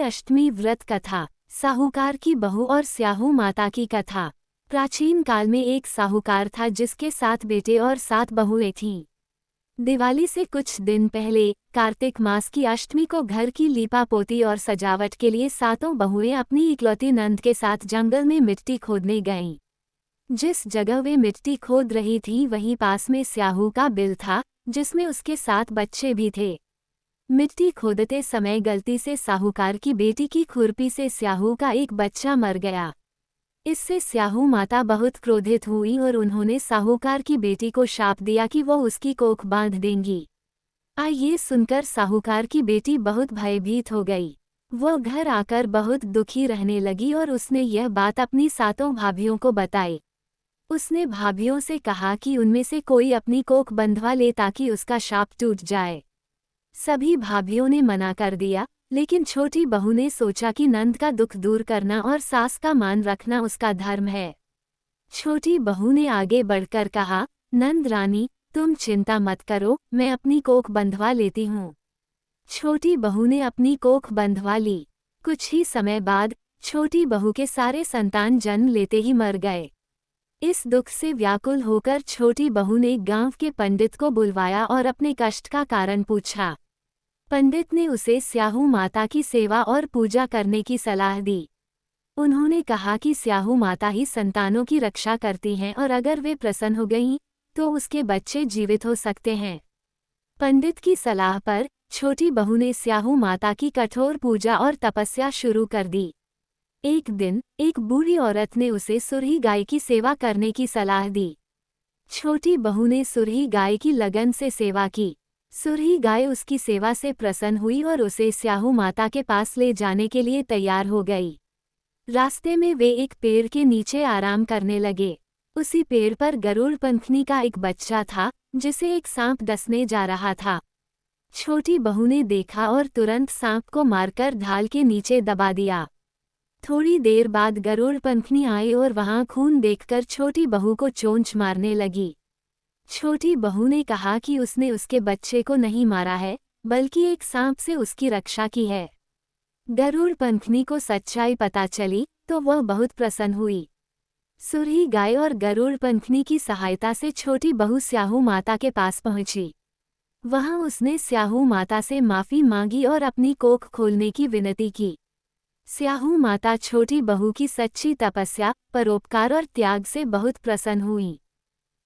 अष्टमी व्रत कथा। साहूकार की बहू और स्याहू माता की कथा। प्राचीन काल में एक साहूकार था जिसके 7 बेटे और 7 बहुएं थीं। दिवाली से कुछ दिन पहले कार्तिक मास की अष्टमी को घर की लीपापोती और सजावट के लिए 7 बहुएं अपनी इकलौती नंद के साथ जंगल में मिट्टी खोदने गईं। जिस जगह वे मिट्टी खोद रही थीं वहीं पास में स्याहू का बिल था, जिसमें उसके 7 बच्चे भी थे। मिट्टी खोदते समय गलती से साहूकार की बेटी की खुरपी से स्याहू का एक बच्चा मर गया। इससे स्याहू माता बहुत क्रोधित हुई और उन्होंने साहूकार की बेटी को शाप दिया कि वो उसकी कोख बांध देंगी। ये सुनकर साहूकार की बेटी बहुत भयभीत हो गई। वो घर आकर बहुत दुखी रहने लगी और उसने यह बात अपनी 7 भाभियों को बताई। उसने भाभियों से कहा कि उनमें से कोई अपनी कोख बंधवा ले ताकि उसका शाप टूट जाए। सभी भाभियों ने मना कर दिया, लेकिन छोटी बहू ने सोचा कि नंद का दुख दूर करना और सास का मान रखना उसका धर्म है। छोटी बहू ने आगे बढ़कर कहा, नंद रानी, तुम चिंता मत करो, मैं अपनी कोख बंधवा लेती हूँ। छोटी बहू ने अपनी कोख बंधवा ली। कुछ ही समय बाद छोटी बहू के सारे संतान जन्म लेते ही मर गए। इस दुख से व्याकुल होकर छोटी बहू ने गांव के पंडित को बुलवाया और अपने कष्ट का कारण पूछा। पंडित ने उसे स्याहू माता की सेवा और पूजा करने की सलाह दी। उन्होंने कहा कि स्याहू माता ही संतानों की रक्षा करती हैं और अगर वे प्रसन्न हो गईं, तो उसके बच्चे जीवित हो सकते हैं। पंडित की सलाह पर छोटी बहू ने स्याहू माता की कठोर पूजा और तपस्या शुरू कर दी। एक दिन एक बूढ़ी औरत ने उसे सुरही गाय की सेवा करने की सलाह दी। छोटी बहू ने सुरही गाय की लगन से सेवा की। सुरही गाय उसकी सेवा से प्रसन्न हुई और उसे स्याहू माता के पास ले जाने के लिए तैयार हो गई। रास्ते में वे एक पेड़ के नीचे आराम करने लगे। उसी पेड़ पर गरुड़ पंखनी का एक बच्चा था, जिसे एक सांप डसने जा रहा था। छोटी बहू ने देखा और तुरंत सांप को मारकर ढाल के नीचे दबा दिया। थोड़ी देर बाद गरुड़ पंखनी आई और वहां खून देखकर छोटी बहू को चोंच मारने लगी। छोटी बहू ने कहा कि उसने उसके बच्चे को नहीं मारा है, बल्कि एक सांप से उसकी रक्षा की है। गरुड़ पंखनी को सच्चाई पता चली तो वह बहुत प्रसन्न हुई। सुरही गाय और गरुड़ पंखनी की सहायता से छोटी बहू स्याहू माता के पास पहुंची। वहां उसने स्याहू माता से माफी मांगी और अपनी कोख खोलने की विनती की। स्याहू माता छोटी बहू की सच्ची तपस्या, परोपकार और त्याग से बहुत प्रसन्न हुई।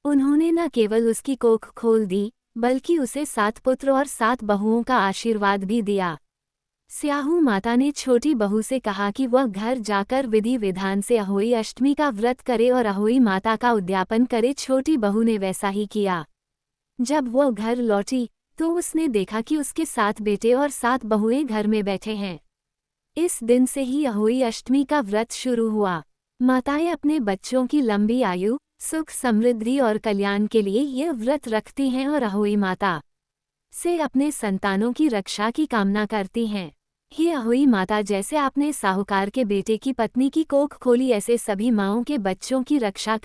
उन्होंने न केवल उसकी कोख खोल दी, बल्कि उसे 7 पुत्र और 7 बहुओं का आशीर्वाद भी दिया। स्याहू माता ने छोटी बहू से कहा कि वह घर जाकर विधि विधान से अहोई अष्टमी का व्रत करे और अहोई माता का उद्यापन करे। छोटी बहू ने वैसा ही किया। जब वह घर लौटी तो उसने देखा कि उसके 7 बेटे और 7 बहुएं घर में बैठे हैं। इस दिन से ही अहोई अष्टमी का व्रत शुरू हुआ। माताएं अपने बच्चों की लंबी आयु, सुख, समृद्धि और कल्याण के लिए यह व्रत रखती हैं और अहोई माता से अपने संतानों की रक्षा की कामना करती हैं। हे अहोई माता, जैसे आपने साहूकार के बेटे की पत्नी की कोख खोली, ऐसे सभी माँओं के बच्चों की रक्षा